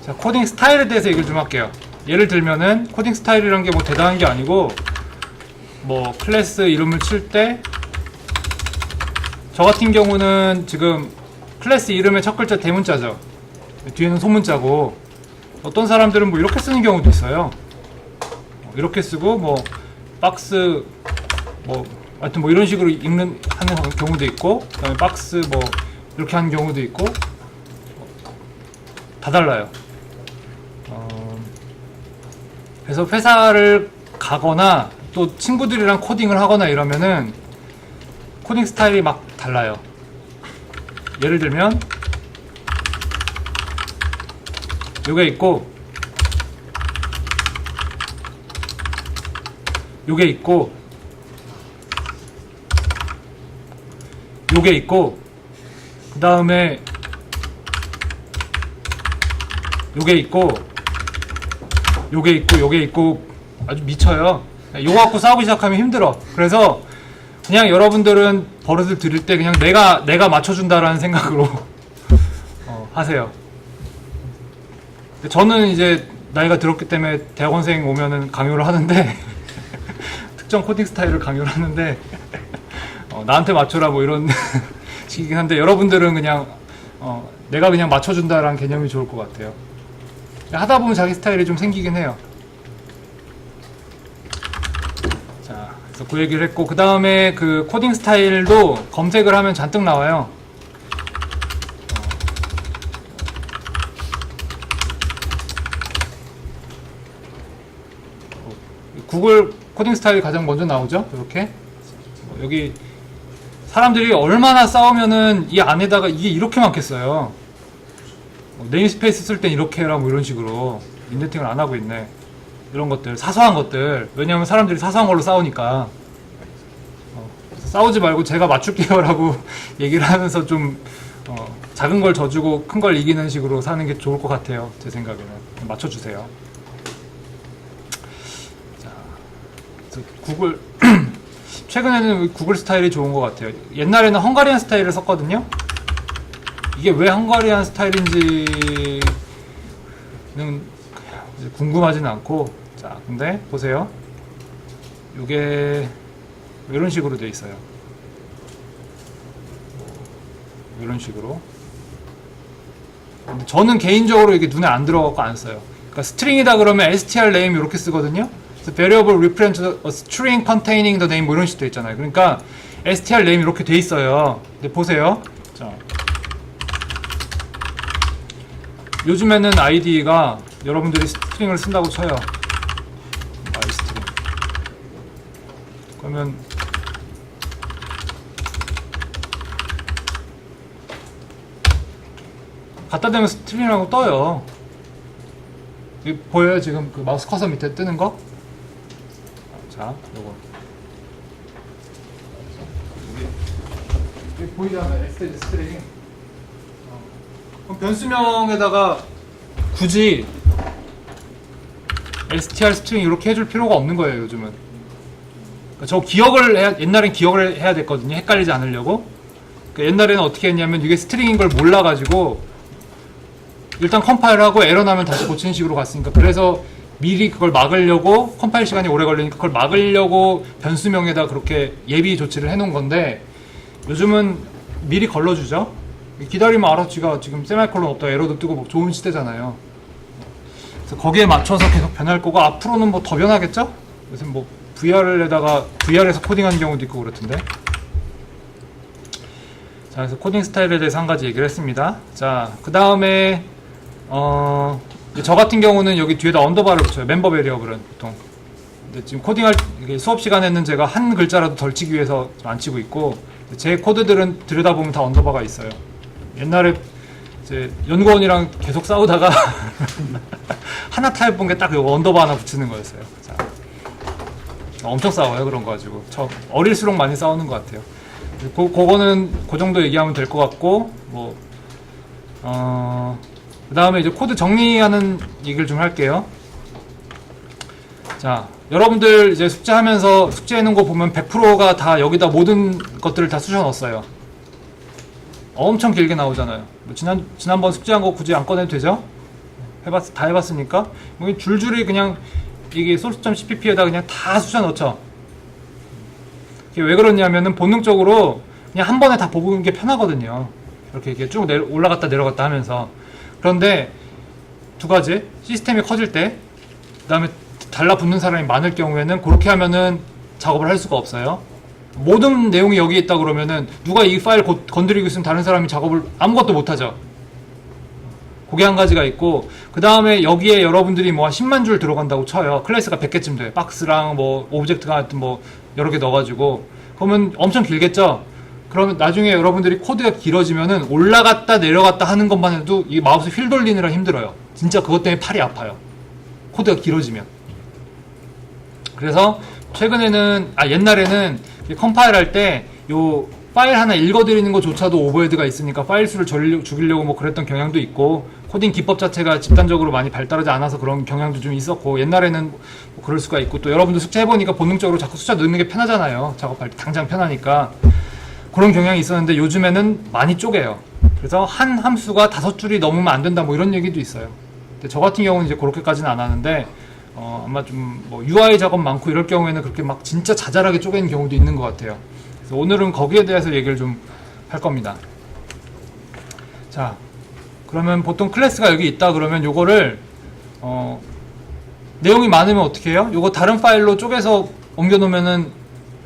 자, 코딩 스타일에 대해서 얘기를 좀 할게요. 예를 들면은 코딩 스타일이란 게 뭐 대단한 게 아니고 뭐 클래스 이름을 칠 때 저 같은 경우는 지금 클래스 이름의 첫 글자 대문자죠. 뒤에는 소문자고, 어떤 사람들은 뭐 이렇게 쓰는 경우도 있어요. 이렇게 쓰고 뭐 박스 뭐 하여튼 뭐 이런 식으로 하는 경우도 있고, 그 다음에 박스 뭐 이렇게 하는 경우도 있고, 다 달라요. 그래서 회사를 가거나 또 친구들이랑 코딩을 하거나 이러면은 코딩 스타일이 막 달라요. 예를 들면 요게 있고 요게 있고 요게 있고, 그 다음에 요게 있고 요게 있고 요게 있고, 아주 미쳐요. 요거 갖고 싸우기 시작하면 힘들어. 그래서 그냥 여러분들은 버릇을 들일 때 그냥 내가 맞춰준다라는 생각으로 하세요. 저는 이제 나이가 들었기 때문에 대학원생 오면은 강요를 하는데 특정 코딩 스타일을 강요를 하는데 나한테 맞춰라 뭐 이런 식이긴 한데, 여러분들은 그냥 내가 그냥 맞춰준다라는 개념이 좋을 것 같아요. 하다 보면 자기 스타일이 좀 생기긴 해요. 자, 그래서 그 얘기를 했고, 그 다음에 그 코딩 스타일도 검색을 하면 잔뜩 나와요. 구글 코딩 스타일이 가장 먼저 나오죠. 이렇게 여기 사람들이 얼마나 싸우면은 이 안에다가 이게 이렇게 많겠어요. 네임스페이스 쓸 땐 이렇게 해라 뭐 이런 식으로 인덴팅을 안 하고 있네. 이런 것들, 사소한 것들. 왜냐면 사람들이 사소한 걸로 싸우니까. 싸우지 말고 제가 맞출게요 라고 얘기를 하면서 좀 작은 걸 져주고 큰 걸 이기는 식으로 사는 게 좋을 것 같아요. 제 생각에는. 맞춰주세요. 자, 구글 최근에는 구글 스타일이 좋은 것 같아요. 옛날에는 헝가리안 스타일을 썼거든요. 이게 왜 헝가리안 스타일인지는 궁금하진 않고, 자, 근데 보세요. 이게 이런 식으로 돼 있어요. 이런 식으로. 근데 저는 개인적으로 이게 눈에 안 들어가고 안 써요. 그러니까 스트링이다 그러면 str name 이렇게 쓰거든요. 그래서 variable represent a string containing the name 뭐 이런 식도 있잖아요. 그러니까 str name 이렇게 돼 있어요. 근데 보세요. 자, 요즘에는 IDE가 여러분들이 스트링을 쓴다고 쳐요. string. 그러면 갖다 대면 스트링이라고 떠요. 여기 보여요? 지금 그 마우스 커서 밑에 뜨는 거? 자, 요거. 여기 보이잖아요. 스트링. 그럼 변수명에다가 굳이 str 스트링 이렇게 해줄 필요가 없는 거예요, 요즘은. 그러니까 저 기억을 옛날엔 기억을 해야 됐거든요. 헷갈리지 않으려고. 그러니까 옛날에는 어떻게 했냐면 이게 스트링인 걸 몰라가지고 일단 컴파일하고 에러 나면 다시 고치는 식으로 갔으니까, 그래서 미리 그걸 막으려고, 컴파일 시간이 오래 걸리니까 그걸 막으려고 변수명에다 그렇게 예비 조치를 해놓은 건데, 요즘은 미리 걸러주죠. 기다리면 알아서 지가 지금 세마이콜론 없다 에러도 뜨고 뭐 좋은 시대잖아요. 그래서 거기에 맞춰서 계속 변할 거고, 앞으로는 뭐 더 변하겠죠? 요새 뭐 VR에다가 VR에서 코딩하는 경우도 있고 그렇던데. 자, 그래서 코딩 스타일에 대해서 한 가지 얘기를 했습니다. 자, 그 다음에 저 같은 경우는 여기 뒤에다 언더바를 붙여요. 멤버 베리어블은 보통. 근데 지금 코딩할 수업 시간에는 제가 한 글자라도 덜 치기 위해서 안 치고 있고, 제 코드들은 들여다보면 다 언더바가 있어요. 옛날에 이제 연구원이랑 계속 싸우다가 하나 타입본 게 딱 이거 언더바 하나 붙이는 거였어요. 자, 엄청 싸워요, 그런 거 가지고. 어릴수록 많이 싸우는 것 같아요. 그거는 그 정도 얘기하면 될 것 같고, 뭐 그 다음에 이제 코드 정리하는 얘기를 좀 할게요. 자, 여러분들 이제 숙제하면서 숙제해놓은 거 보면 100%가 다 여기다 모든 것들을 다 쑤셔 넣었어요. 엄청 길게 나오잖아요. 뭐 지난번 숙제한 거 굳이 안 꺼내도 되죠? 다 해봤으니까 뭐 줄줄이 그냥 이게 source.cpp에다 그냥 다 쑤셔 넣죠. 이게 왜 그러냐면은 본능적으로 그냥 한 번에 다 보는 게 편하거든요. 이렇게 쭉 올라갔다 내려갔다 하면서. 그런데 두 가지, 시스템이 커질 때, 그 다음에 달라붙는 사람이 많을 경우에는 그렇게 하면은 작업을 할 수가 없어요. 모든 내용이 여기 있다 그러면은 누가 이 파일 건드리고 있으면 다른 사람이 작업을 아무것도 못하죠. 그게 한 가지가 있고, 그 다음에 여기에 여러분들이 뭐 10만 줄 들어간다고 쳐요. 클래스가 100개쯤 돼요. 박스랑 뭐 오브젝트가 하여튼 뭐 여러 개 넣어가지고. 그러면 엄청 길겠죠? 그러면 나중에 여러분들이 코드가 길어지면은 올라갔다 내려갔다 하는 것만 해도 이 마우스 휠 돌리느라 힘들어요. 진짜 그것 때문에 팔이 아파요. 코드가 길어지면. 그래서 최근에는, 옛날에는 컴파일 할 때 요 파일 하나 읽어드리는 것조차도 오버헤드가 있으니까 파일 수를 죽이려고 뭐 그랬던 경향도 있고, 코딩 기법 자체가 집단적으로 많이 발달하지 않아서 그런 경향도 좀 있었고, 옛날에는 뭐 그럴 수가 있고, 또 여러분들 숙제해보니까 본능적으로 자꾸 숫자 넣는 게 편하잖아요. 작업할 때 당장 편하니까. 그런 경향이 있었는데 요즘에는 많이 쪼개요. 그래서 한 함수가 5줄이 넘으면 안 된다 뭐 이런 얘기도 있어요. 근데 저 같은 경우는 이제 그렇게까지는 안 하는데, 아마 좀 뭐 UI 작업 많고 이럴 경우에는 그렇게 막 진짜 자잘하게 쪼개는 경우도 있는 것 같아요. 그래서 오늘은 거기에 대해서 얘기를 좀 할 겁니다. 자, 그러면 보통 클래스가 여기 있다 그러면 요거를 내용이 많으면 어떻게 해요? 요거 다른 파일로 쪼개서 옮겨 놓으면은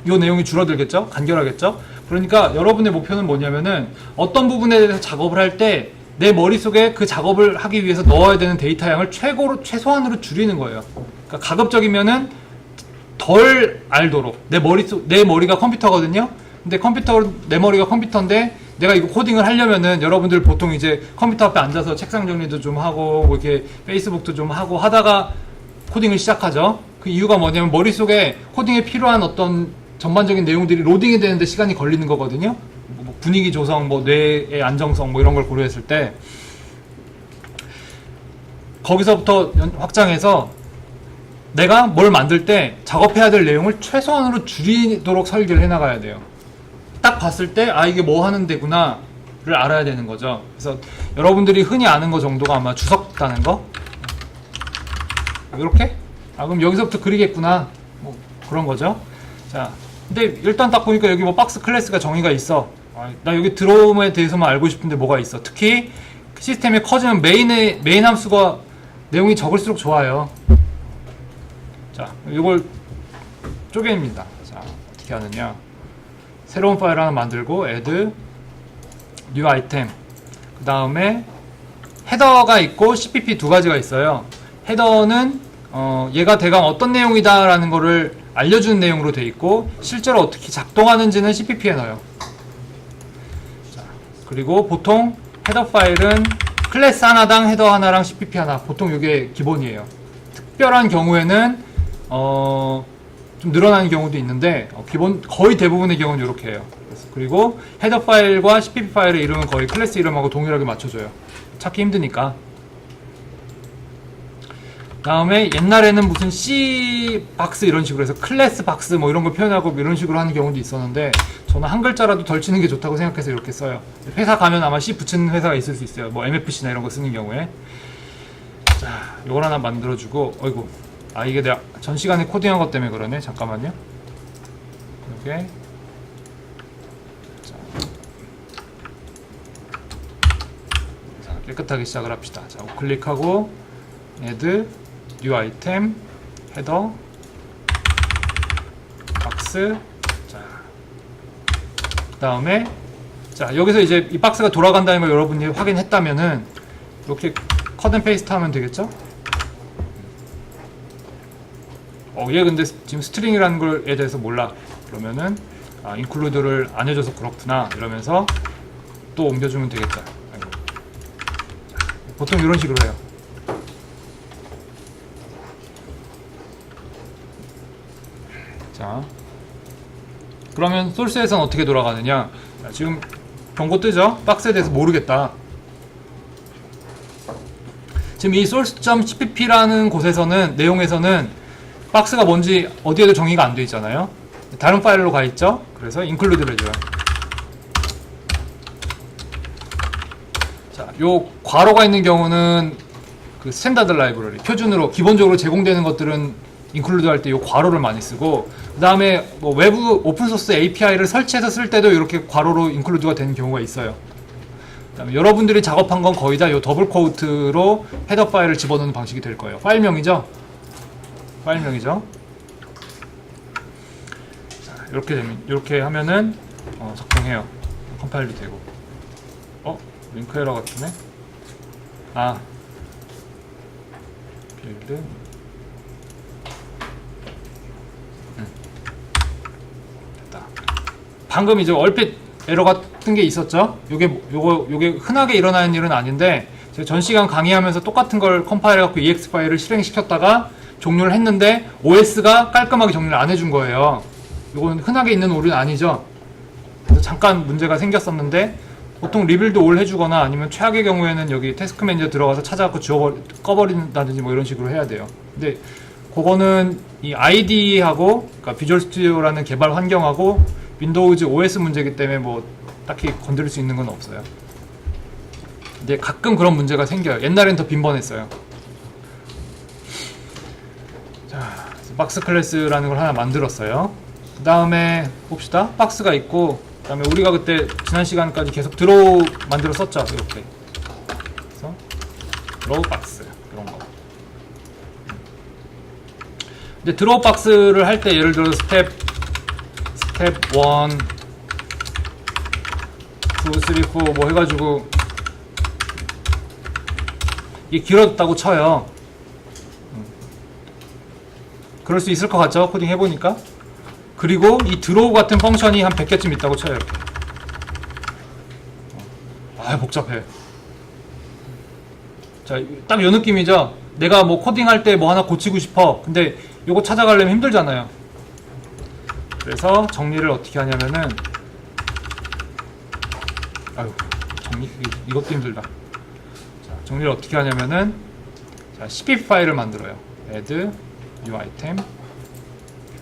요 내용이 줄어들겠죠? 간결하겠죠? 그러니까 여러분의 목표는 뭐냐면은 어떤 부분에 대해서 작업을 할 때 내 머릿속에 그 작업을 하기 위해서 넣어야 되는 데이터 양을 최소한으로 줄이는 거예요. 그러니까 가급적이면은 덜 알도록. 내 머리가 컴퓨터거든요? 근데 내 머리가 컴퓨터인데 내가 이거 코딩을 하려면은 여러분들 보통 이제 컴퓨터 앞에 앉아서 책상 정리도 좀 하고 뭐 이렇게 페이스북도 좀 하고 하다가 코딩을 시작하죠. 그 이유가 뭐냐면 머릿속에 코딩에 필요한 어떤 전반적인 내용들이 로딩이 되는데 시간이 걸리는 거거든요. 뭐 분위기 조성, 뭐 뇌의 안정성 뭐 이런 걸 고려했을 때 거기서부터 확장해서 내가 뭘 만들 때 작업해야 될 내용을 최소한으로 줄이도록 설계를 해나가야 돼요. 딱 봤을 때 이게 뭐 하는 데구나 를 알아야 되는 거죠. 그래서 여러분들이 흔히 아는 거 정도가 아마 주석 따는 거 이렇게? 그럼 여기서부터 그리겠구나 뭐 그런 거죠. 자, 근데 일단 딱 보니까 여기 뭐 박스 클래스가 정의가 있어. 나 여기 들어옴에 대해서만 알고 싶은데 뭐가 있어. 특히 시스템이 커지면 메인 함수가 내용이 적을수록 좋아요. 자, 이걸 쪼개입니다. 자, 어떻게 하느냐. 새로운 파일 하나 만들고 add new item 그 다음에 헤더가 있고 cpp 두 가지가 있어요. 헤더는 얘가 대강 어떤 내용이다 라는 거를 알려주는 내용으로 돼 있고 실제로 어떻게 작동하는지는 cpp에 넣어요. 자, 그리고 보통 헤더 파일은 클래스 하나당 헤더 하나랑 cpp 하나 보통 이게 기본이에요. 특별한 경우에는 좀 늘어나는 경우도 있는데 기본 거의 대부분의 경우는 이렇게 해요. 그리고 헤더 파일과 cpp 파일의 이름은 거의 클래스 이름하고 동일하게 맞춰줘요. 찾기 힘드니까. 다음에 옛날에는 무슨 C 박스 이런 식으로 해서 클래스 박스 뭐 이런 거 표현하고 이런 식으로 하는 경우도 있었는데 저는 한 글자라도 덜 치는 게 좋다고 생각해서 이렇게 써요. 회사 가면 아마 C 붙이는 회사가 있을 수 있어요. 뭐 MFC나 이런 거 쓰는 경우에. 자, 이걸 하나 만들어주고 어이구. 이게 내가 전 시간에 코딩한 것 때문에 그러네. 잠깐만요. 이렇게. 자, 깨끗하게 시작을 합시다. 자, 클릭하고 add new item 헤더 박스. 자, 그 다음에 자, 여기서 이제 이 박스가 돌아간다는 걸 여러분이 확인했다면은 이렇게 컷 앤 페이스트 하면 되겠죠? 얘 근데 지금 스트링이라는 걸에 대해서 몰라. 그러면은 include를 안 해줘서 그렇구나 이러면서 또 옮겨주면 되겠다. 아이고. 보통 이런 식으로 해요. 자, 그러면 소스에서는 어떻게 돌아가느냐. 자, 지금 경고 뜨죠? 박스에 대해서 모르겠다. 지금 이 source.cpp라는 곳에서는 내용에서는 박스가 뭔지 어디에도 정의가 안 돼 있잖아요. 다른 파일로 가 있죠. 그래서 include를 해줘요. 자, 요 괄호가 있는 경우는 그 스탠다드 라이브러리 표준으로 기본적으로 제공되는 것들은 인클루드 할 때 이 괄호를 많이 쓰고, 그 다음에 뭐 외부 오픈소스 API를 설치해서 쓸 때도 이렇게 괄호로 인클루드가 되는 경우가 있어요. 그다음에 여러분들이 작업한 건 거의 다 이 더블 코우트로 헤더 파일을 집어넣는 방식이 될 거예요. 파일명이죠? 파일명이죠? 자, 이렇게 하면은 작동해요. 컴파일도 되고. 링크 에러 같으네. 빌드. 됐다. 방금 이제 얼핏 에러 같은 게 있었죠? 요게 흔하게 일어나는 일은 아닌데, 제가 전 시간 강의하면서 똑같은 걸 컴파일해갖고 EX 파일을 실행시켰다가 종료를 했는데 OS가 깔끔하게 정리를 안 해준 거예요. 요건 흔하게 있는 오류는 아니죠. 그래서 잠깐 문제가 생겼었는데, 보통 리빌드 올 해주거나 아니면 최악의 경우에는 여기 태스크 매니저 들어가서 찾아갖고 꺼버린다든지 뭐 이런 식으로 해야 돼요. 근데 그거는 이 IDE하고, 그러니까 비주얼 스튜디오라는 개발 환경하고 윈도우즈 OS 문제이기 때문에 뭐 딱히 건드릴 수 있는 건 없어요. 근데 가끔 그런 문제가 생겨요. 옛날엔 더 빈번했어요. 자, 박스 클래스라는 걸 하나 만들었어요. 그 다음에 봅시다. 박스가 있고, 그 다음에 우리가 그때 지난 시간까지 계속 드로우 만들어 썼죠. 이렇게. 그래서 드로우 박스 이런 거. 근데 드로우 박스를 할 때 예를 들어 스텝 1, 2, 3, 4 뭐 해가지고 이게 길어졌다고 쳐요. 그럴 수 있을 것 같죠? 코딩 해보니까. 그리고 이 드로우 같은 펑션이 한 100개쯤 있다고 쳐요. 이렇게. 복잡해. 자, 딱 요 느낌이죠? 내가 뭐 코딩할 때 뭐 하나 고치고 싶어. 근데 요거 찾아가려면 힘들잖아요. 그래서 정리를 어떻게 하냐면은, 이것도 힘들다. 자, 정리를 어떻게 하냐면은, 자, cpp 파일을 만들어요. add new item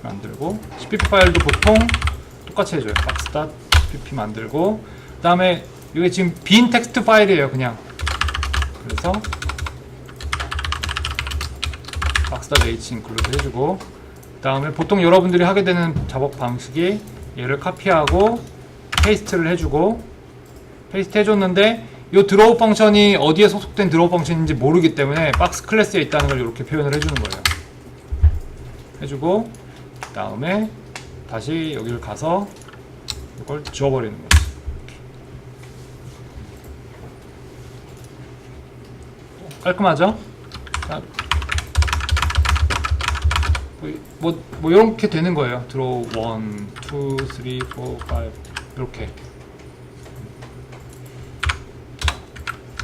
만들고, cpp 파일도 보통 똑같이 해줘요. box.cpp 만들고, 그 다음에 이게 지금 빈 텍스트 파일이에요. 그냥. 그래서 box.h include 해주고, 그 다음에 보통 여러분들이 하게 되는 작업 방식이 얘를 카피하고 페이스트를 해주고, 페이스트 해줬는데 이 드로우 펑션이 어디에 소속된 드로우 펑션인지 모르기 때문에 박스 클래스에 있다는 걸 이렇게 표현을 해주는 거예요. 해주고, 그 다음에 다시 여기를 가서 이걸 지워버리는 거지. 깔끔하죠? 자, 뭐 이렇게 되는 거예요. 드로우 1, 2, 3, 4, 5 이렇게.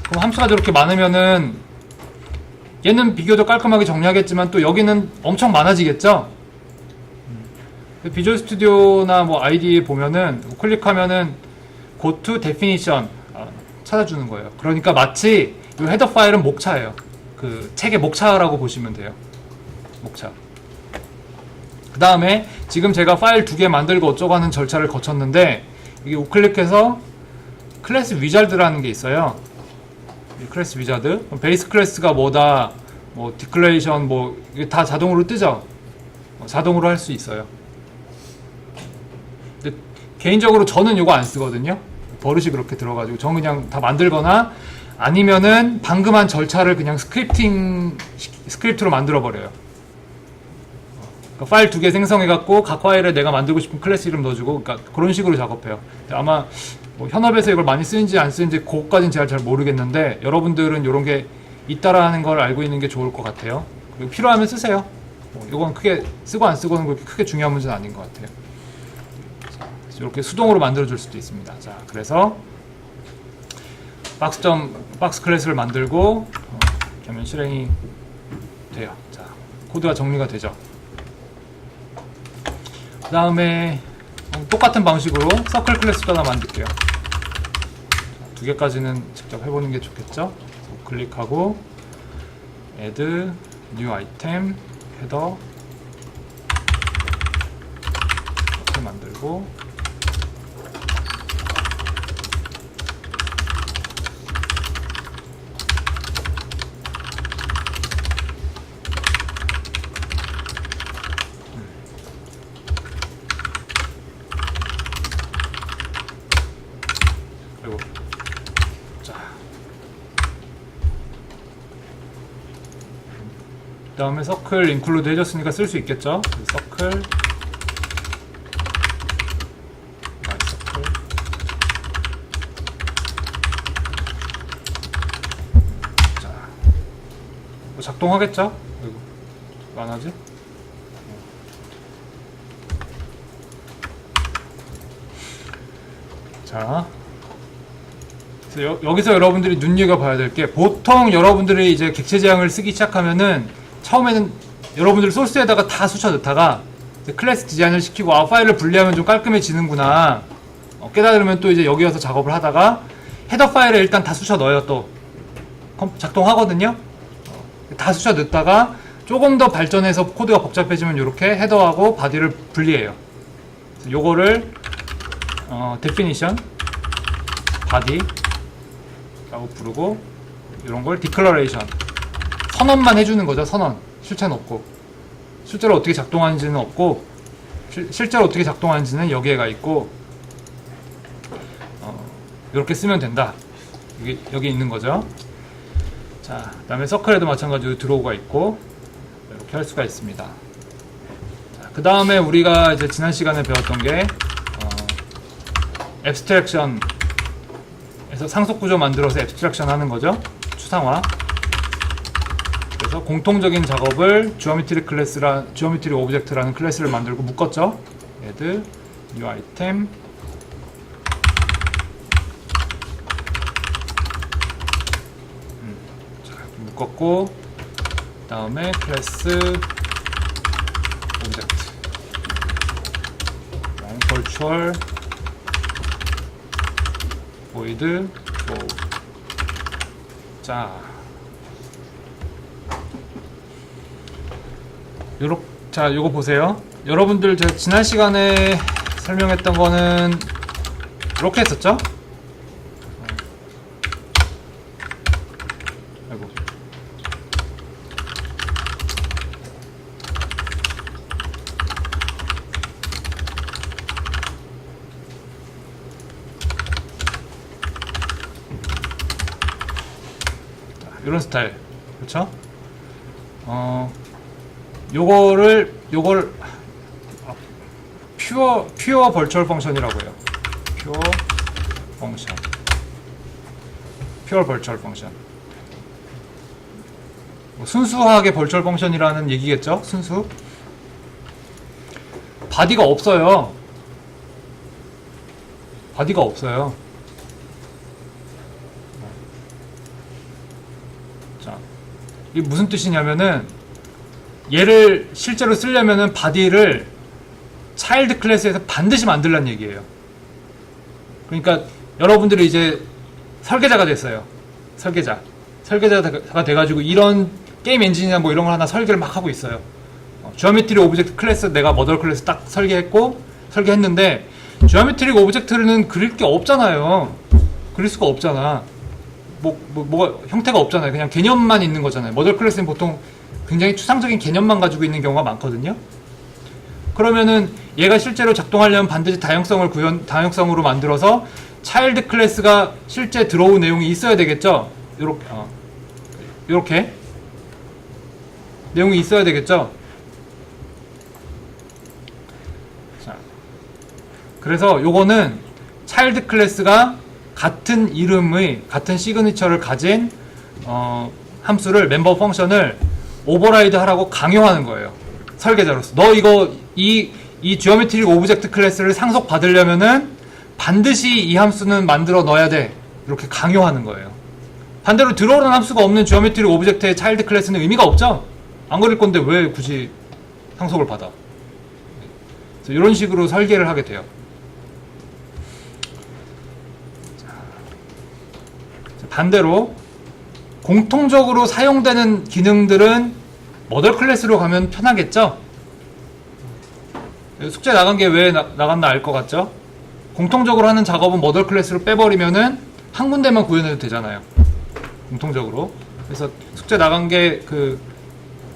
그럼 함수가 이렇게 많으면은 얘는 비교적 깔끔하게 정리하겠지만 또 여기는 엄청 많아지겠죠? 비주얼 스튜디오나 뭐 IDE 보면은 클릭하면은 go to definition 찾아주는 거예요. 그러니까 마치 이 헤더 파일은 목차예요. 그 책의 목차라고 보시면 돼요. 목차. 그 다음에 지금 제가 파일 2개 만들고 어쩌고 하는 절차를 거쳤는데, 이게 우클릭해서 클래스 위자드라는 게 있어요. 이 클래스 위자드. 베이스 클래스가 뭐다, 뭐 디클레이션 뭐 이게 다 자동으로 뜨죠. 자동으로 할 수 있어요. 근데 개인적으로 저는 이거 안 쓰거든요. 버릇이 그렇게 들어가지고 저는 그냥 다 만들거나 아니면은 방금 한 절차를 그냥 스크립트로 만들어 버려요. 그러니까 파일 2개 생성해갖고 각 파일에 내가 만들고 싶은 클래스 이름 넣어주고, 그러니까 그런 식으로 작업해요. 아마 뭐 현업에서 이걸 많이 쓰는지 안 쓰는지 그것까지는 제가 잘 모르겠는데, 여러분들은 이런 게 있다라는 걸 알고 있는 게 좋을 것 같아요. 그리고 필요하면 쓰세요. 이건 크게 쓰고 안 쓰고는 그렇게 크게 중요한 문제는 아닌 것 같아요. 자, 이렇게 수동으로 만들어줄 수도 있습니다. 자, 그래서 박스 클래스를 만들고 이렇게 하면 실행이 돼요. 자, 코드가 정리가 되죠. 그 다음에 똑같은 방식으로 서클 클래스도 하나 만들게요. 자, 2개까지는 직접 해보는 게 좋겠죠. 클릭하고 add new item 헤더 이렇게 만들고, 다음에 서클 인클루드 해줬으니까 쓸 수 있겠죠. 서클 서클 자, 뭐 작동하겠죠? 아이고, 왜 안 하지? 자, 그래서 여기서 여러분들이 눈여겨봐야 될 게, 보통 여러분들이 이제 객체 지향을 쓰기 시작하면은 처음에는 여러분들 소스에다가 다 수쳐 넣다가 이제 클래스 디자인을 시키고 파일을 분리하면 좀 깔끔해지는구나 깨달으면 또 이제 여기 와서 작업을 하다가 헤더 파일에 일단 다 수쳐 넣어요. 또 작동하거든요. 다 수쳐 넣다가 조금 더 발전해서 코드가 복잡해지면 이렇게 헤더하고 바디를 분리해요. 그래서 요거를 definition body 라고 부르고, 이런 걸 declaration 선언만 해주는 거죠. 선언. 실체는 없고, 실제로 어떻게 작동하는지는 없고, 실제로 어떻게 작동하는지는 여기에가 있고, 이렇게 쓰면 된다. 여기 있는 거죠. 자, 그 다음에 서클에도 마찬가지로 드로우가 있고, 이렇게 할 수가 있습니다. 그 다음에 우리가 이제 지난 시간에 배웠던 게 앱스트랙션에서 상속구조 만들어서 앱스트랙션 하는 거죠. 추상화. 그래서 공통적인 작업을 지오메트리 오브젝트라는 클래스를 만들고 묶었죠. add new item 자, 묶었고, 그 다음에 클래스 오브젝트 virtual void flow. 자, 자, 요거 보세요. 여러분들 제가 지난 시간에 설명했던 거는 이렇게 했었죠? 아이고. 이런 스타일, 그렇죠? 요걸 퓨어 벌추얼 펑션이라고 해요. 퓨어 벌추얼 펑션. 순수하게 벌추얼 펑션이라는 얘기겠죠? 순수. 바디가 없어요. 바디가 없어요. 자, 이게 무슨 뜻이냐면은, 얘를 실제로 쓰려면은 바디를 차일드 클래스에서 반드시 만들란 얘기예요. 그러니까 여러분들이 이제 설계자가 됐어요. 설계자가 돼가지고 이런 게임 엔진이나 뭐 이런 걸 하나 설계를 막 하고 있어요. 지오메트리 오브젝트 클래스 내가 머더 클래스 딱 설계했는데 지오메트리 오브젝트는 그릴 게 없잖아요. 그릴 수가 없잖아. 뭐가 형태가 없잖아요. 그냥 개념만 있는 거잖아요. 머더 클래스는 보통 굉장히 추상적인 개념만 가지고 있는 경우가 많거든요. 그러면은 얘가 실제로 작동하려면 반드시 다형성으로 만들어서 차일드 클래스가 실제 들어온 내용이 있어야 되겠죠. 요렇게 내용이 있어야 되겠죠. 자, 그래서 요거는 차일드 클래스가 같은 이름의 같은 시그니처를 가진 함수를 멤버 펑션을 오버라이드 하라고 강요하는 거예요. 설계자로서. 너 이 지오메트릭 오브젝트 클래스를 상속 받으려면은 반드시 이 함수는 만들어 넣어야 돼. 이렇게 강요하는 거예요. 반대로 들어오는 함수가 없는 지오메트릭 오브젝트의 차일드 클래스는 의미가 없죠? 안 그릴 건데 왜 굳이 상속을 받아? 그래서 이런 식으로 설계를 하게 돼요. 반대로 공통적으로 사용되는 기능들은 머더 클래스로 가면 편하겠죠? 숙제 나간 게 왜 나갔나 알 것 같죠? 공통적으로 하는 작업은 머더 클래스로 빼버리면은 한 군데만 구현해도 되잖아요. 공통적으로. 그래서 숙제 나간 게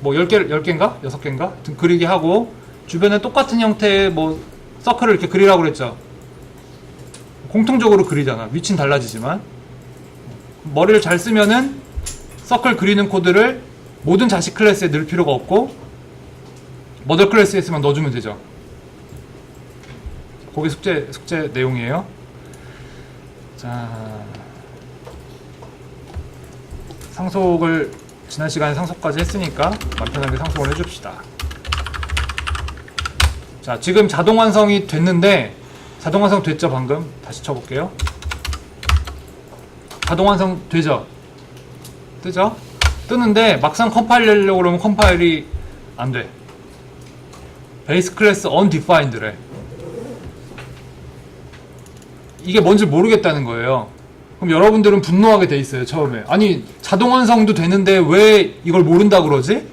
뭐 10개인가? 6개인가? 그리기 하고 주변에 똑같은 형태의 뭐 서클을 이렇게 그리라고 그랬죠? 공통적으로 그리잖아. 위치는 달라지지만. 머리를 잘 쓰면은 서클 그리는 코드를 모든 자식 클래스에 넣을 필요가 없고 머더 클래스에서만 넣어주면 되죠. 그게 숙제 내용이에요. 자, 상속을 지난 시간에 상속까지 했으니까 마음 편하게 상속을 해줍시다. 자, 지금 자동 완성이 됐는데, 자동 완성 됐죠? 방금 다시 쳐볼게요. 자동 완성 되죠? 뜨죠? 뜨는데 막상 컴파일하려고 그러면 컴파일이 안 돼. 베이스 클래스 undefined래. 이게 뭔지 모르겠다는 거예요. 그럼 여러분들은 분노하게 돼 있어요. 처음에. 아니, 자동 완성도 되는데 왜 이걸 모른다 그러지?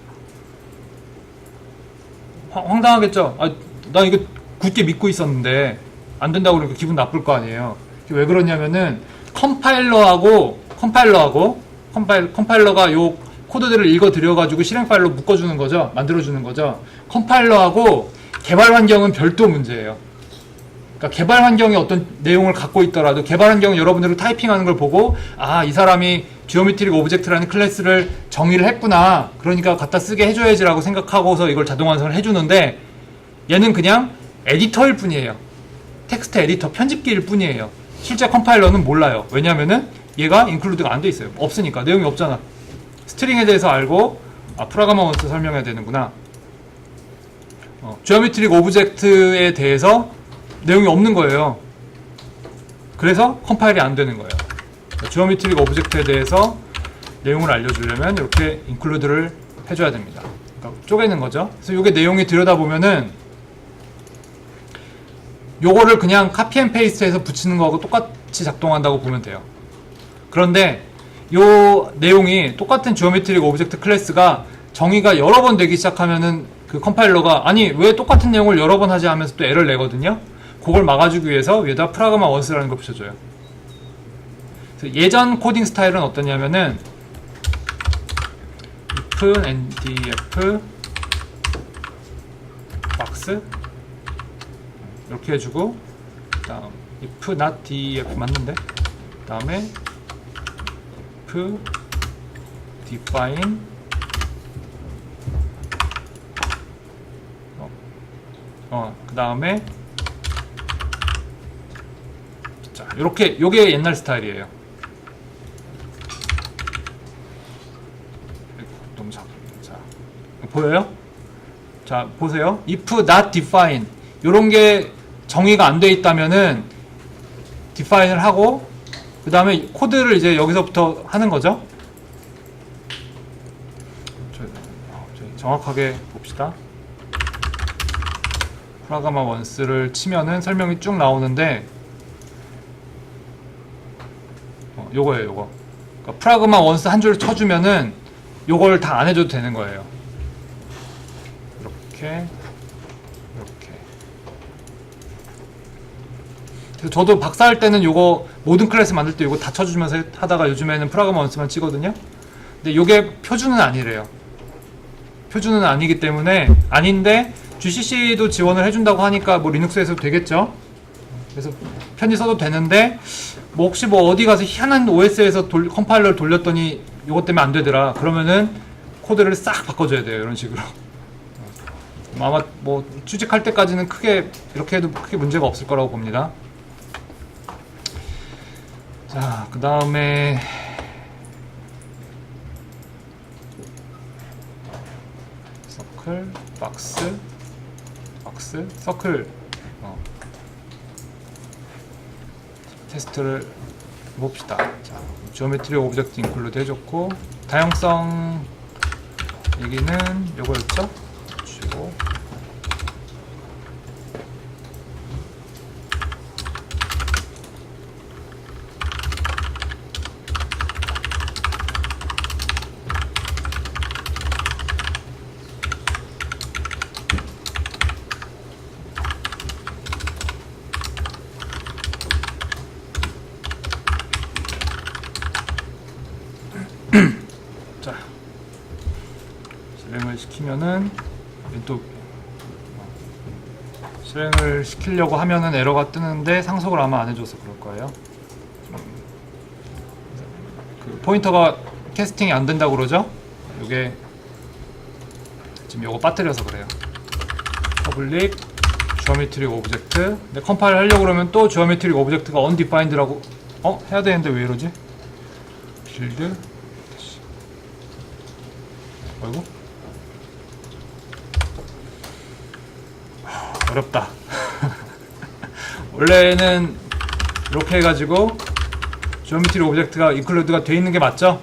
황당하겠죠? 아, 나 이거 굳게 믿고 있었는데 안 된다고 그러니까 기분 나쁠 거 아니에요. 왜 그러냐면은 컴파일러가 요 코드들을 읽어 드려가지고 실행 파일로 묶어주는 거죠. 만들어주는 거죠. 컴파일러하고 개발 환경은 별도 문제예요. 그러니까 개발 환경이 어떤 내용을 갖고 있더라도 개발 환경은 여러분들이 타이핑하는 걸 보고 아, 이 사람이 지오메트릭 오브젝트라는 클래스를 정의를 했구나. 그러니까 갖다 쓰게 해줘야지라고 생각하고서 이걸 자동 완성을 해주는데 얘는 그냥 에디터일 뿐이에요. 텍스트 에디터 편집기일 뿐이에요. 실제 컴파일러는 몰라요. 왜냐면은 얘가 인클루드가 안 돼 있어요. 없으니까. 내용이 없잖아. 스트링에 대해서 알고 아, 프라그마 원스 설명해야 되는구나. 지오메트릭 오브젝트에 대해서 내용이 없는 거예요. 그래서 컴파일이 안 되는 거예요. 지오메트릭 오브젝트에 대해서 내용을 알려주려면 이렇게 인클루드를 해줘야 됩니다. 그러니까 쪼개는 거죠. 그래서 이게 내용이 들여다보면은 요거를 그냥 카피 앤 페이스트해서 붙이는 거하고 똑같이 작동한다고 보면 돼요. 그런데 요 내용이 똑같은 지오메트릭 오브젝트 클래스가 정의가 여러 번 되기 시작하면은 그 컴파일러가 아니 왜 똑같은 내용을 여러 번 하지 하면서 또 에러를 내거든요. 그걸 막아주기 위해서 위에다 프라그마 원스라는 걸 붙여줘요. 그래서 예전 코딩 스타일은 어떠냐면은 if ndf box 이렇게 해주고 다음 if not def 맞는데 다음에 if define 그 다음에 자 이렇게 요게 옛날 스타일이에요. 너무 자 보여요? 자 보세요. if not define 요런 게 정의가 안 돼 있다면은 define을 하고 그 다음에 코드를 이제 여기서부터 하는 거죠. 정확하게 봅시다. 프라그마 원스를 치면은 설명이 쭉 나오는데 요거예요. 요거. 그러니까 프라그마 원스 한 줄 쳐주면은 요걸 다 안 해줘도 되는 거예요. 이렇게 저도 박사할 때는 요거 모든 클래스 만들 때 요거 다 쳐주면서 하다가 요즘에는 프라그마 원스만 치거든요. 근데 요게 표준은 아니래요. 표준은 아니기 때문에 아닌데 GCC도 지원을 해준다고 하니까 뭐 리눅스에서도 되겠죠. 그래서 편히 써도 되는데 뭐 혹시 뭐 어디 가서 희한한 OS에서 컴파일러를 돌렸더니 요것 때문에 안 되더라. 그러면은 코드를 싹 바꿔줘야 돼요. 이런 식으로. 아마 뭐 취직할 때까지는 크게 이렇게 해도 크게 문제가 없을 거라고 봅니다. 자, 그 다음에 서클, 박스, 서클 테스트를 해봅시다. 자, 지오메트리 오브젝트 인클루드 해줬고 다양성 얘기는 요거였죠? 주고 자, 실행을 시키면은 또 실행을 시키려고 하면은 에러가 뜨는데 상속을 아마 안 해줘서 그럴 거예요. 그 포인터가 캐스팅이 안 된다고 그러죠? 이게 지금 요거 빠뜨려서 그래요. 퍼블릭 geometry object. 근데 컴파일 하려고 그러면 또 geometry object가 undefined라고 해야 되는데 왜 이러지? 빌드 아이고 어렵다. 원래는 이렇게 해가지고 geometry object가 include가 돼 있는 게 맞죠?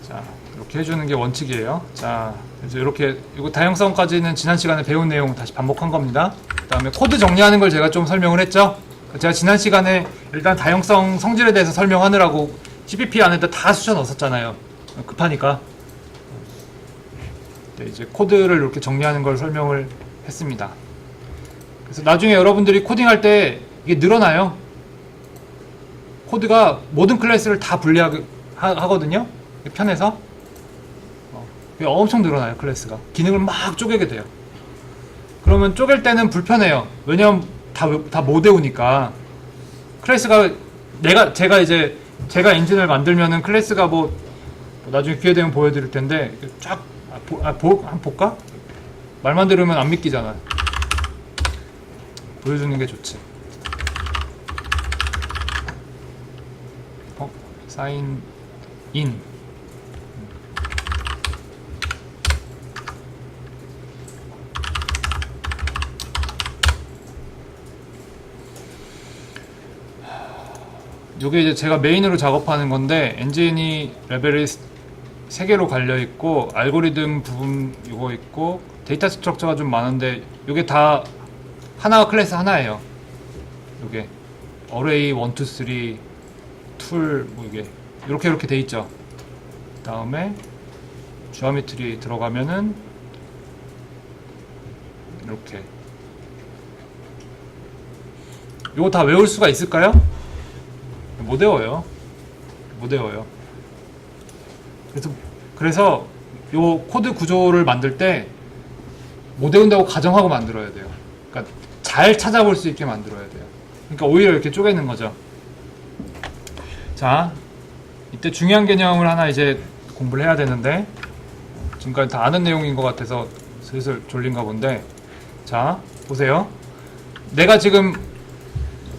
자, 이렇게 해주는 게 원칙이에요. 자, 그래서 이렇게 이거 다양성까지는 지난 시간에 배운 내용 다시 반복한 겁니다. 그 다음에 코드 정리하는 걸 제가 좀 설명을 했죠. 제가 지난 시간에 일단 다양성 성질에 대해서 설명하느라고 CPP 안에다 다 쑤셔 넣었잖아요. 급하니까. 네, 이제 코드를 이렇게 정리하는 걸 설명을 했습니다. 그래서 나중에 여러분들이 코딩할 때 이게 늘어나요. 코드가 모든 클래스를 다 분리하거든요. 편해서 엄청 늘어나요. 클래스가 기능을 막 쪼개게 돼요. 그러면 쪼갤 때는 불편해요. 왜냐면 다 못 외우니까. 클래스가 제가 엔진을 만들면은 클래스가 뭐 나중에 기회 되면 보여드릴 텐데 쫙 한번 볼까? 말만 들으면 안 믿기잖아. 보여주는 게 좋지. 사인 인. 요게 이제 제가 메인으로 작업하는 건데 엔진이 레벨이 3개로 갈려 있고 알고리즘 부분 이거 있고 데이터 스트럭처가 좀 많은데 요게 다 하나가 클래스 하나예요. 요게 array 1, 2, 3 툴 뭐 이게 이렇게 돼 있죠. 다음에 geometry 들어가면은 이렇게 요거 다 외울 수가 있을까요? 못 외워요. 못 외워요. 그래서 요 코드 구조를 만들 때 못 외운다고 가정하고 만들어야 돼요. 그러니까 잘 찾아볼 수 있게 만들어야 돼요. 그러니까 오히려 이렇게 쪼개는 거죠. 자, 이때 중요한 개념을 하나 이제 공부를 해야 되는데 지금까지 다 아는 내용인 것 같아서 슬슬 졸린가 본데, 자 보세요. 내가 지금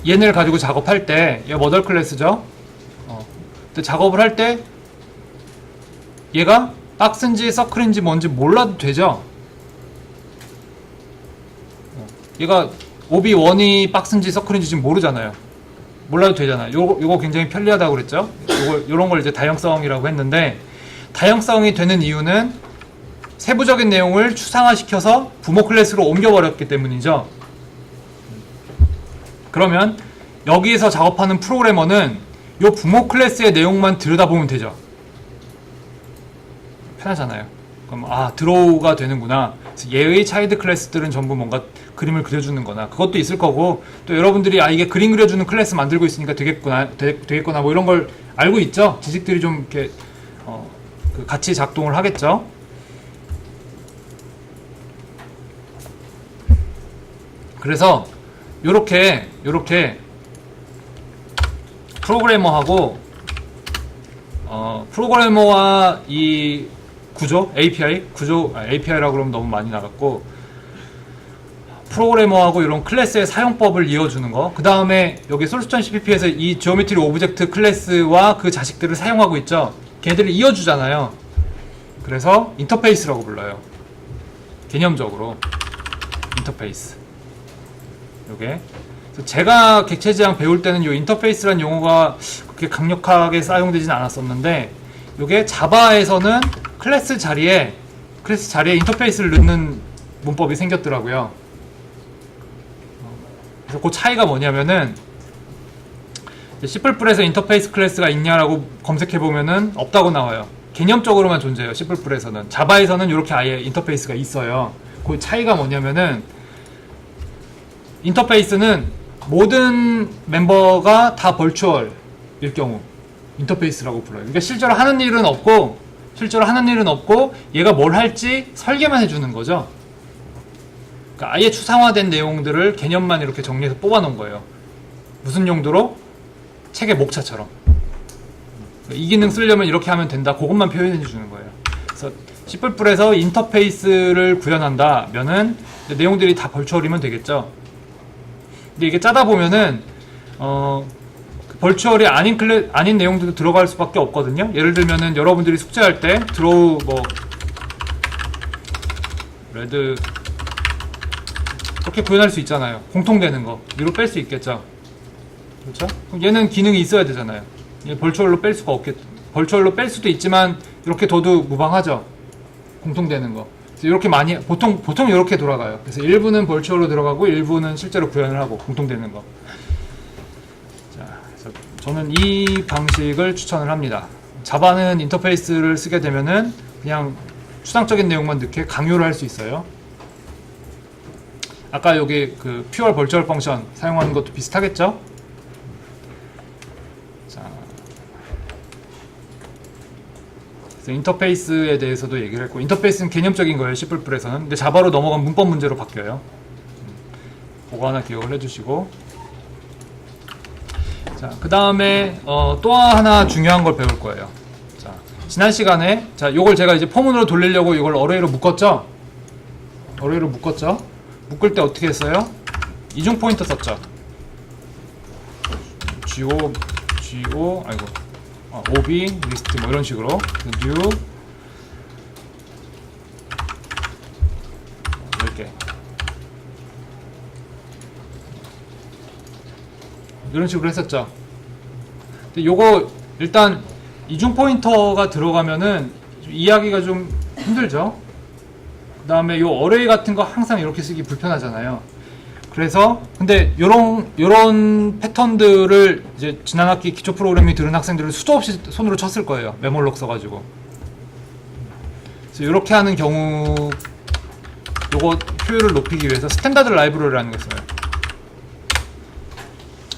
얘네를 가지고 작업할 때 얘가 머덜 클래스죠. 근데 작업을 할 때 얘가 박스인지 서클인지 뭔지 몰라도 되죠. 얘가 OB1이 박스인지 서클인지 지금 모르잖아요. 몰라도 되잖아요. 요거 굉장히 편리하다고 그랬죠. 요런 걸 이제 다형성이라고 했는데, 다형성이 되는 이유는 세부적인 내용을 추상화시켜서 부모 클래스로 옮겨버렸기 때문이죠. 그러면 여기에서 작업하는 프로그래머는 요 부모 클래스의 내용만 들여다보면 되죠. 편하잖아요. 그럼 드로우가 되는구나. 그래서 얘의 차일드 클래스들은 전부 뭔가 그림을 그려주는 거나 그것도 있을 거고, 또 여러분들이 이게 그림 그려주는 클래스 만들고 있으니까 되겠구나 뭐 이런 걸 알고 있죠. 지식들이 좀 이렇게 같이 작동을 하겠죠. 그래서 요렇게 프로그래머와 이 구조, API라고 그러면 너무 많이 나갔고, 프로그래머하고 이런 클래스의 사용법을 이어주는 거, 그 다음에 여기 솔루션 CPP에서 이 지오메트리 오브젝트 클래스와 그 자식들을 사용하고 있죠. 걔네들을 이어주잖아요. 그래서 인터페이스라고 불러요. 개념적으로 인터페이스. 요게 제가 객체지향 배울 때는 요 인터페이스라는 용어가 그렇게 강력하게 사용되진 않았었는데, 요게 자바에서는 클래스 자리에 인터페이스를 넣는 문법이 생겼더라고요. 그래서 그 차이가 뭐냐면은, C++에서 인터페이스 클래스가 있냐라고 검색해보면은 없다고 나와요. 개념적으로만 존재해요. C++에서는. 자바에서는 이렇게 아예 인터페이스가 있어요. 그 차이가 뭐냐면은, 인터페이스는 모든 멤버가 다 벌추얼일 경우 인터페이스라고 불러요. 그러니까 실제로 하는 일은 없고 얘가 뭘 할지 설계만 해주는 거죠. 그러니까 아예 추상화된 내용들을 개념만 이렇게 정리해서 뽑아놓은 거예요. 무슨 용도로? 책의 목차처럼. 이 기능 쓰려면 이렇게 하면 된다. 그것만 표현해 주는 거예요. 그래서 C++에서 인터페이스를 구현한다면은 내용들이 다 벌추얼이면 되겠죠. 근데 이게 짜다 보면은 벌추얼이 아닌 내용들도 들어갈 수밖에 없거든요. 예를 들면은 여러분들이 숙제할 때 드로우 뭐 레드 이렇게 구현할 수 있잖아요. 공통되는 거 위로 뺄 수 있겠죠. 그렇죠? 그럼 얘는 기능이 있어야 되잖아요. 얘 벌추얼로 뺄 수가 없겠. 벌추얼로 뺄 수도 있지만 이렇게 둬도 무방하죠. 공통되는 거. 그래서 이렇게 많이 보통 이렇게 돌아가요. 그래서 일부는 벌추얼로 들어가고 일부는 실제로 구현을 하고 공통되는 거. 자, 그래서 저는 이 방식을 추천을 합니다. 자바는 인터페이스를 쓰게 되면은 그냥 추상적인 내용만 넣게 강요를 할 수 있어요. 아까 여기 그 퓨어 벌추얼 펑션 사용하는 것도 비슷하겠죠? 자, 그래서 인터페이스에 대해서도 얘기를 했고, 인터페이스는 개념적인 거예요, C++에서는. 근데 자바로 넘어가면 문법 문제로 바뀌어요. 그거 하나 기억을 해주시고. 자, 그 다음에 또 하나 중요한 걸 배울 거예요. 자, 지난 시간에 요걸 제가 이제 포문으로 돌리려고 이걸 어레이로 묶었죠? 묶을 때 어떻게 했어요? 이중 포인터 썼죠? OB, 리스트 뭐 이런 식으로 new 이렇게 이런 식으로 했었죠. 근데 요거 일단 이중 포인터가 들어가면은 이해하기가 좀 힘들죠. 그 다음에 요 어레이 같은 거 항상 이렇게 쓰기 불편하잖아요. 그래서 근데 요런 패턴들을 이제 지난 학기 기초 프로그래밍 들은 학생들은 수도 없이 손으로 쳤을 거예요. 메몰록 써가지고. 그래서 이렇게 하는 경우 요거 효율을 높이기 위해서 스탠다드 라이브러리라는 걸 써요.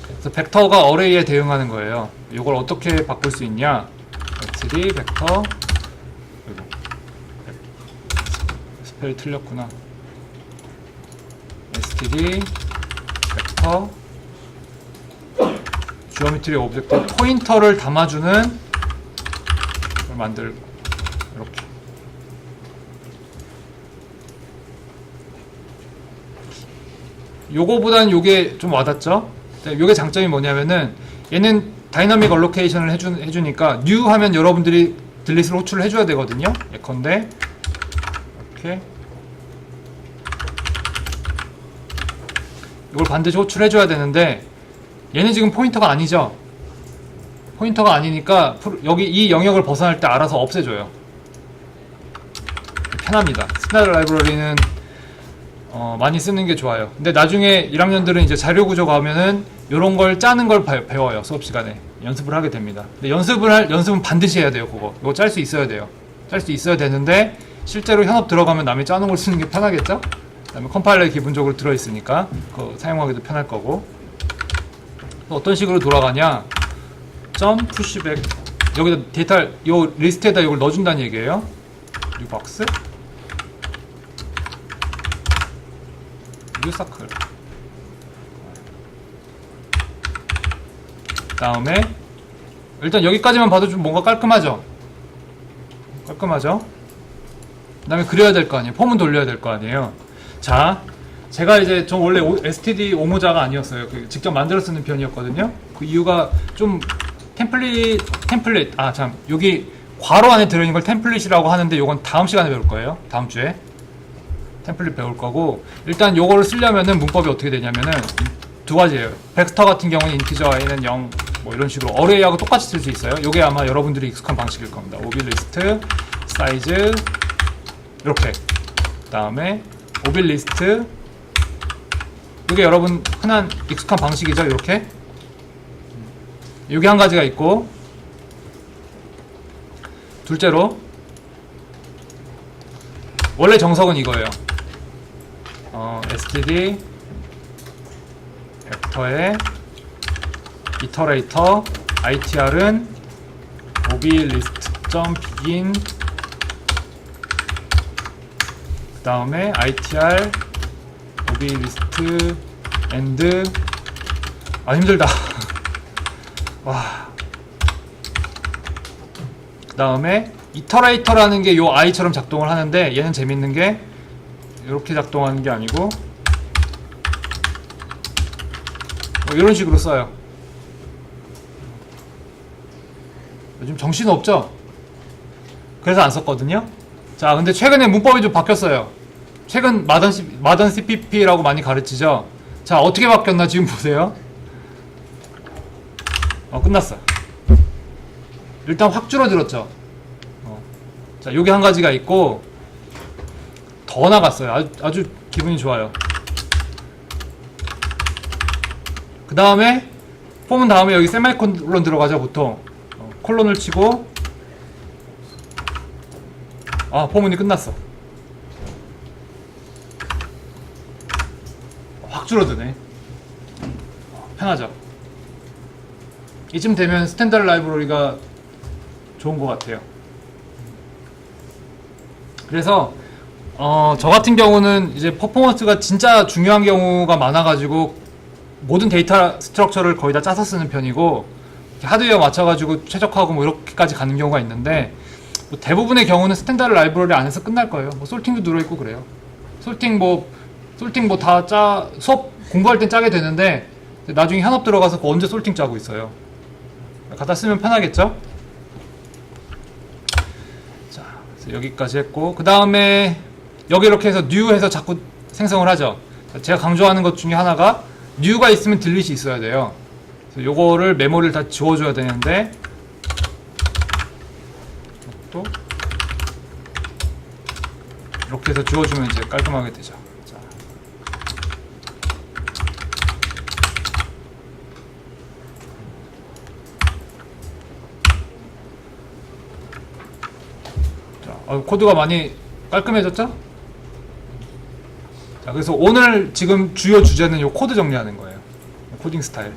그래서 벡터가 어레이에 대응하는 거예요. 요걸 어떻게 바꿀 수 있냐? std 벡터 스펠이 틀렸구나. std 벡터 지오메트리 오브젝트 포인터를 담아주는 걸 만들고 이렇게. 요거보단 요게 좀 와닿죠? 요게 장점이 뭐냐면은 얘는 다이나믹 얼로케이션을 해주니까 new 하면 여러분들이 딜릿을 호출을 해줘야 되거든요. 예컨대 이렇게 이걸 반드시 호출해줘야 되는데 얘는 지금 포인터가 아니죠. 포인터가 아니니까 여기 이 영역을 벗어날 때 알아서 없애줘요. 편합니다. 스탠다드 라이브러리는 많이 쓰는 게 좋아요. 근데 나중에 1학년들은 이제 자료 구조 가면은 요런 걸 짜는 걸 배워요. 수업 시간에 연습을 하게 됩니다. 근데 연습은 반드시 해야 돼요. 이거 짤 수 있어야 돼요. 짤 수 있어야 되는데 실제로 현업 들어가면 남이 짜는 걸 쓰는 게 편하겠죠? 그 다음에 컴파일러에 기본적으로 들어있으니까 그거 사용하기도 편할 거고. 어떤 식으로 돌아가냐? 점 푸시백 여기다 데이터 요 리스트에다 이걸 넣어준다는 얘기예요. 뉴 박스 뉴 서클. 그 다음에 일단 여기까지만 봐도 좀 뭔가 깔끔하죠? 그 다음에 그려야 될 거 아니에요. 폼은 돌려야 될 거 아니에요. 자, 제가 이제 저 원래 std 오모자가 아니었어요. 직접 만들어 쓰는 편이었거든요. 그 이유가 좀 템플릿 여기 괄호 안에 들어있는 걸 템플릿이라고 하는데 요건 다음 시간에 배울 거예요. 다음 주에 템플릿 배울 거고, 일단 요거를 쓰려면은 문법이 어떻게 되냐면은 두 가지예요. 벡터 같은 경우는 인티저 i는 0 뭐 이런 식으로 어레이하고 똑같이 쓸 수 있어요. 요게 아마 여러분들이 익숙한 방식일 겁니다. 오빌리스트 사이즈 이렇게. 그 다음에 오빌리스트 이게 여러분 흔한 익숙한 방식이죠. 이렇게 여기 한 가지가 있고, 둘째로 원래 정석은 이거예요. std 벡터의 이터레이터 itr은 oblist.begin 그 다음에 itr oblist end. 힘들다. 와, 그 다음에 이터레이터라는 게 요 i처럼 작동을 하는데, 얘는 재밌는 게 이렇게 작동하는 게 아니고 뭐 이런 식으로 써요. 요즘 정신 없죠? 그래서 안 썼거든요. 자, 근데 최근에 문법이 좀 바뀌었어요. 최근 마던 CPP라고 많이 가르치죠. 자, 어떻게 바뀌었나 지금 보세요. 끝났어. 일단 확 줄어들었죠. 자, 요게 한 가지가 있고 더 나갔어요. 아주 기분이 좋아요. 그 다음에 폼은 다음에 여기 세마이콜론 들어가죠. 보통 콜론을 치고 포문이 끝났어. 확 줄어드네. 편하죠. 이쯤 되면 스탠다드 라이브러리가 좋은 것 같아요. 그래서 저 같은 경우는 이제 퍼포먼스가 진짜 중요한 경우가 많아가지고 모든 데이터 스트럭처를 거의 다 짜서 쓰는 편이고, 하드웨어 맞춰가지고 최적화하고 뭐 이렇게까지 가는 경우가 있는데, 뭐 대부분의 경우는 스탠다드 라이브러리 안에서 끝날 거예요. 뭐 솔팅도 들어있고 그래요. 솔팅 뭐 다 수업 공부할 땐 짜게 되는데 나중에 현업 들어가서 그 언제 솔팅 짜고 있어요. 갖다 쓰면 편하겠죠? 자, 여기까지 했고, 그 다음에 여기 이렇게 해서 new 해서 자꾸 생성을 하죠. 제가 강조하는 것 중에 하나가 new가 있으면 delete이 있어야 돼요. 그래서 요거를 메모리를 다 지워줘야 되는데, 또 이렇게 해서 지워주면 이제 깔끔하게 되죠. 코드가 많이 깔끔해졌죠? 자, 그래서 오늘 지금 주요 주제는 요 코드 정리하는 거예요. 코딩 스타일.